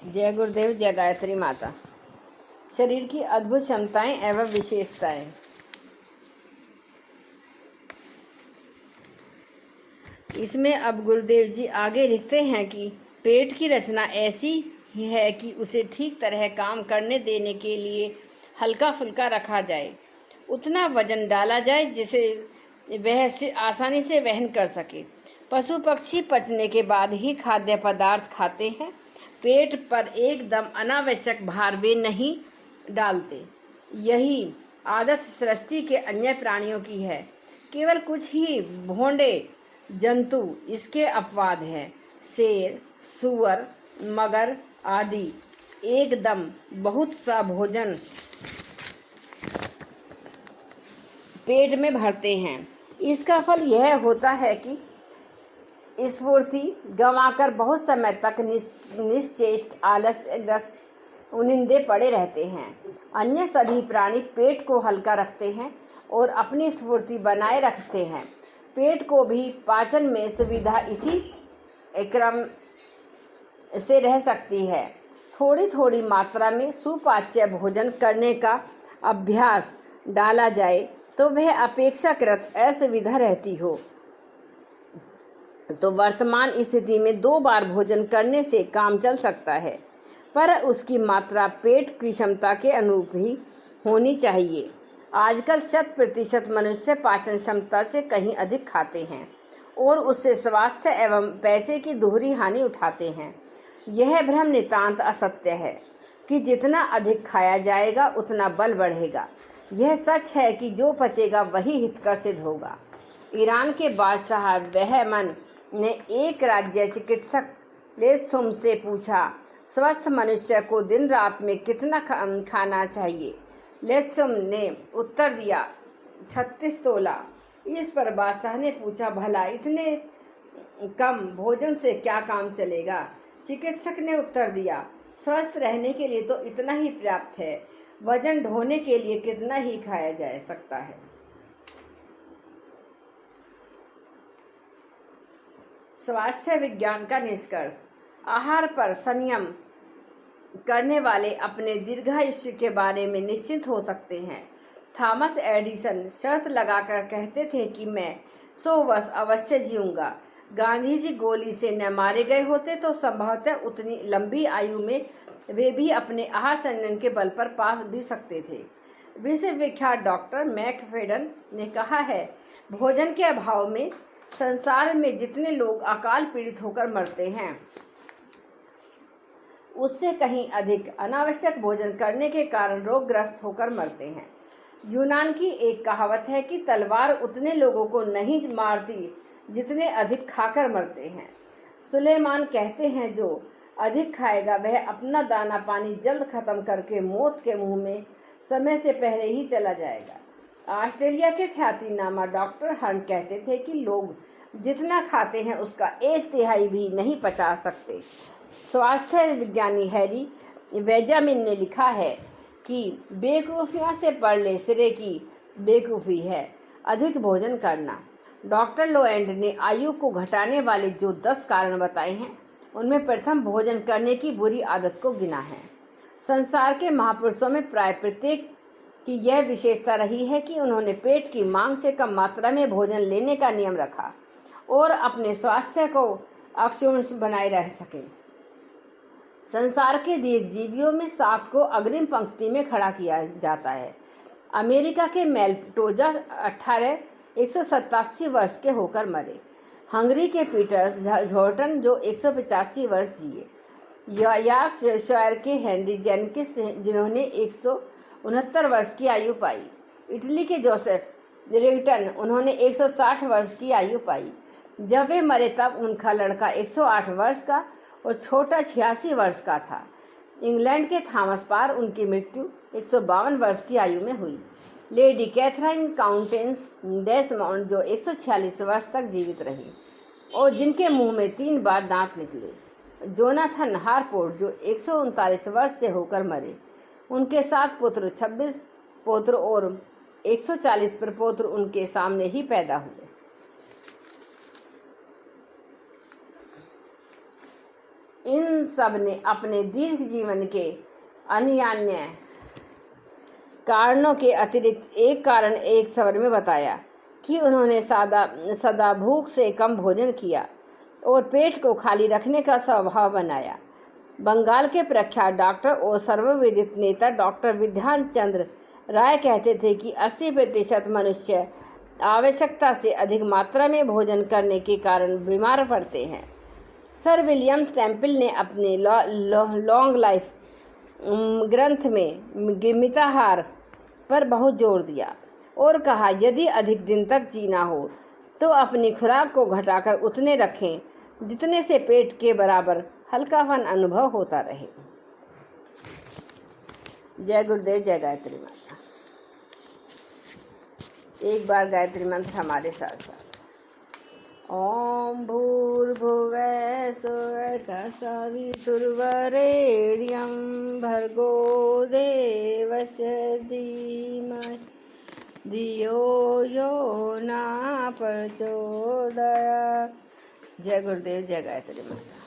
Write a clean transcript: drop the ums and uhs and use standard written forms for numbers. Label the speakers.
Speaker 1: जय गुरुदेव, जय गायत्री माता। शरीर की अद्भुत क्षमताएं एवं विशेषताएं। इसमें अब गुरुदेव जी आगे लिखते हैं कि पेट की रचना ऐसी ही है कि उसे ठीक तरह काम करने देने के लिए हल्का फुल्का रखा जाए, उतना वजन डाला जाए जिसे वह से आसानी से वहन कर सके। पशु पक्षी पचने के बाद ही खाद्य पदार्थ खाते हैं। पेट पर एकदम अनावश्यक भार वे नहीं डालते। यही आदत सृष्टि के अन्य प्राणियों की है। केवल कुछ ही भोंडे जंतु इसके अपवाद हैं। शेर, सुअर, मगर आदि एकदम बहुत सा भोजन पेट में भरते हैं। इसका फल यह होता है कि स्फूर्ति गंवाकर बहुत समय तक निश्चेष्ट आलस्यग्रस्त उनिंदे पड़े रहते हैं। अन्य सभी प्राणी पेट को हल्का रखते हैं और अपनी स्फूर्ति बनाए रखते हैं। पेट को भी पाचन में सुविधा इसी क्रम से रह सकती है। थोड़ी थोड़ी मात्रा में सुपाच्य भोजन करने का अभ्यास डाला जाए तो वह अपेक्षाकृत असुविधा रहती हो तो वर्तमान स्थिति में 2 बार भोजन करने से काम चल सकता है, पर उसकी मात्रा पेट की क्षमता के अनुरूप ही होनी चाहिए। आजकल 100% मनुष्य पाचन क्षमता से कहीं अधिक खाते हैं और उससे स्वास्थ्य एवं पैसे की दोहरी हानि उठाते हैं। यह भ्रम नितांत असत्य है कि जितना अधिक खाया जाएगा उतना बल बढ़ेगा। यह सच है कि जो पचेगा वही हितकर सिद्ध होगा। ईरान के बादशाह बहमन ने एक राज्य चिकित्सक लेत्सुम से पूछा, स्वस्थ मनुष्य को दिन रात में कितना खाना चाहिए? लेत्सुम ने उत्तर दिया, 36 तोला। इस पर बादशाह ने पूछा, भला इतने कम भोजन से क्या काम चलेगा? चिकित्सक ने उत्तर दिया, स्वस्थ रहने के लिए तो इतना ही पर्याप्त है। वजन ढोने के लिए कितना ही खाया जा सकता है। स्वास्थ्य विज्ञान का निष्कर्ष। आहार पर संयम करने वाले अपने दीर्घायुष्य के बारे में निश्चिंत हो सकते हैं। थॉमस एडिसन शर्त लगाकर कहते थे कि मैं 100 वर्ष अवश्य जीऊंगा। गांधी जी गोली से न मारे गए होते तो संभवतः उतनी लंबी आयु में वे भी अपने आहार संयम के बल पर पा भी सकते थे। विश्व विख्यात डॉक्टर मैकफेडन ने कहा है, भोजन के अभाव में संसार में जितने लोग अकाल पीड़ित होकर मरते हैं उससे कहीं अधिक अनावश्यक भोजन करने के कारण रोगग्रस्त होकर मरते हैं। यूनान की एक कहावत है कि तलवार उतने लोगों को नहीं मारती जितने अधिक खाकर मरते हैं। सुलेमान कहते हैं, जो अधिक खाएगा वह अपना दाना पानी जल्द खत्म करके मौत के मुंह में समय से पहले ही चला जाएगा। ऑस्ट्रेलिया के ख्यातिनामा डॉक्टर हंट कहते थे कि लोग जितना खाते हैं उसका 1/3 भी नहीं पचा सकते। स्वास्थ्य विज्ञानी हैरी बेंजामिन ने लिखा है कि बेवकूफ़ियों से पढ़ सिरे की बेवकूफ़ी है अधिक भोजन करना। डॉक्टर लोएंड ने आयु को घटाने वाले जो 10 कारण बताए हैं उनमें प्रथम भोजन करने की बुरी आदत को गिना है। संसार के महापुरुषों में प्राय प्रत्येक की यह विशेषता रही है कि उन्होंने पेट की मांग से कम मात्रा में भोजन लेने का नियम रखा और अपने स्वास्थ्य को अक्षुण्ण बनाए रह सके। संसार के दीर्घजीवियों में 7 को अग्रिम पंक्ति में खड़ा किया जाता है। अमेरिका के मेल्टोजा 187 वर्ष के होकर मरे। हंगरी के पीटर्स झोर्टन जो 185 वर्ष जिए। यॉर्कशायर के हेनरी जेनकिंस जिन्होंने 169 वर्ष की आयु पाई। इटली के जोसेफ रिगटन उन्होंने 160 वर्ष की आयु पाई। जब वे मरे तब उनका लड़का 108 वर्ष का और छोटा 86 वर्ष का था। इंग्लैंड के थॉमस पार उनकी मृत्यु 152 वर्ष की आयु में हुई। लेडी कैथरीन काउंटेंस डेसमॉन्ड जो 146 वर्ष तक जीवित रही और जिनके मुंह में 3 बार दांत निकले। जोनाथन हारपोर्ट जो 139 वर्ष से होकर मरे। उनके 7 पुत्र, 26 पौत्र और 140 प्रपौत्र उनके सामने ही पैदा हुए। इन सब ने अपने दीर्घ जीवन के अन्य कारणों के अतिरिक्त एक कारण एक स्वर में बताया कि उन्होंने सदा भूख से कम भोजन किया और पेट को खाली रखने का स्वभाव बनाया। बंगाल के प्रख्यात डॉक्टर और सर्वविदित नेता डॉक्टर विधान चंद्र राय कहते थे कि 80% मनुष्य आवश्यकता से अधिक मात्रा में भोजन करने के कारण बीमार पड़ते हैं। सर विलियम टेम्पल ने अपने लॉन्ग लाइफ ग्रंथ में मिताहार पर बहुत जोर दिया और कहा, यदि अधिक दिन तक जीना हो तो अपनी खुराक को घटाकर उतने रखें जितने से पेट के बराबर हल्कापन अनुभव होता रहे। जय गुरुदेव, जय गायत्री माता। एक बार गायत्री मंत्र हमारे साथ साथ। ओम भूर्भुवः स्वः तत्सवितुर्वरेण्यं भर्गो देवस्य धीमहि धियो यो न प्रचोदयात्। जय गुरुदेव, जय गायत्री माता।